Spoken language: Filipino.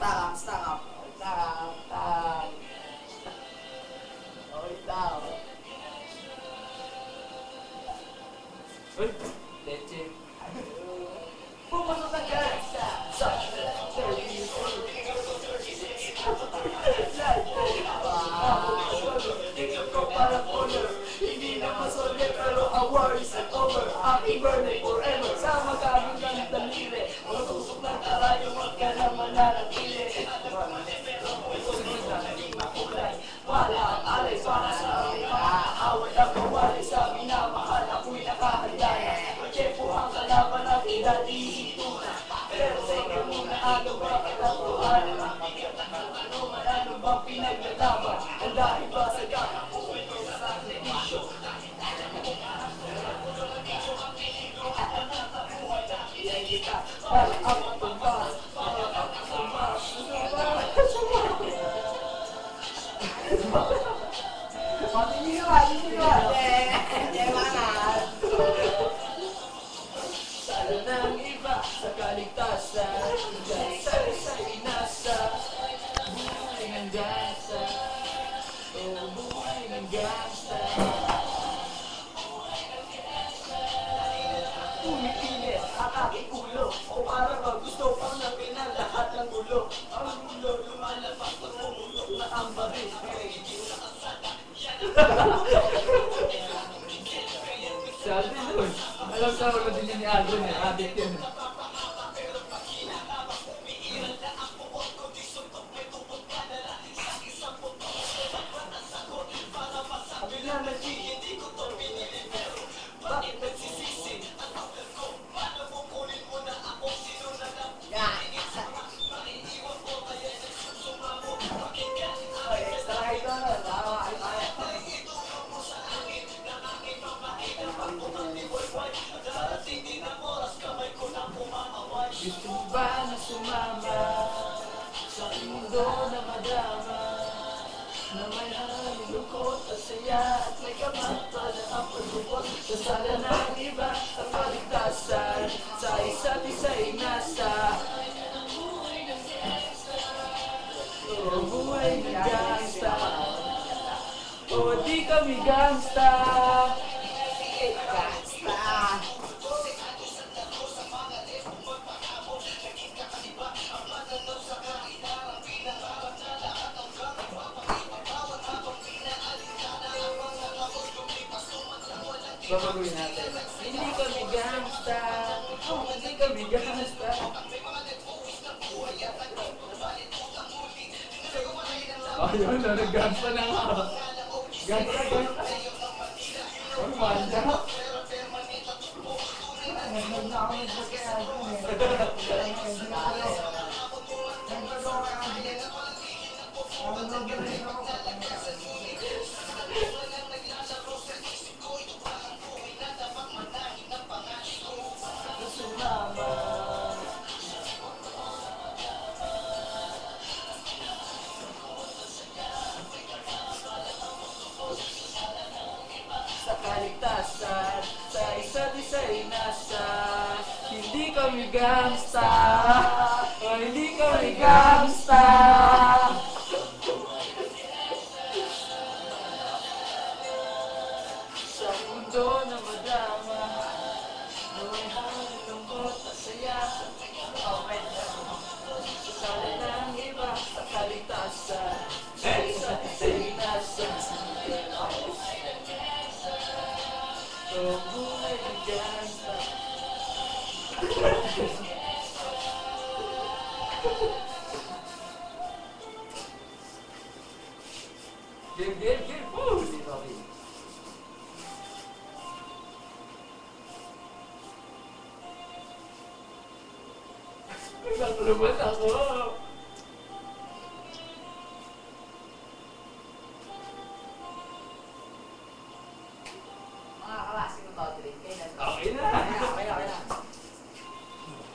Stang up. Stang. Oh, itaw. Uy, leche. Pumasok na dyan sa hindi na masole pero award is over. Happy birthday forever. Sa magkaming ng daliri. Matusok ng karayo, wag ka na mananatili. Wala ang alay para sa amin. Away ang kawali sa minamahal. Ako'y nakahanda na. Chepo ang kalaban na pinag-iito na. Pero teka muna, ano ba katatuhan? Ano bang pinaglalaban? Ang dahil ba sa gana? Para ang matumbas. Sana ng iba sa kaligtasan. Dahil sa'y nasa buhay ng gangsta. Buhay ng gangsta. Umipilit ang aking ulo. O para ba gusto pang napinan lahat ng ulo. Ang ulo lumalabas pag umulok na ang baril. Sabi nun, alam sa ulo din ni Alvin eh, adik yun. Bigla na hindi ko to pinili pero bakit nagsisisi? Ang kapal ko, paano kukunin mo na ako? Sino na lang? Maiiwan ko kaya nagsusumamo. Bakit ka? Extra ito na, tama. Gusto mo ba na sumama sa mundo na madama na may halilukot at saya at may kamata na ang pagbukot sa sala ng iba ang kaligtasan sa isa't isa'y nasa buhay ng gangsta o di kami gangsta. Babaguhin natin. Hindi kami gangsta. Hindi kami gangsta. Ayun na, nag-gangsta na nga. Gangsta. Ano manda? Sa kaligtasan, sa isa't isa'y nasa hindi kami gangsta. O hindi kami gangsta. Sa mundo na madama na may halilungkot at saya sa sala ng iba sa kaligtasan sa isa't isa'y nasa buhay ng gangsta. Game. Oh, di ba?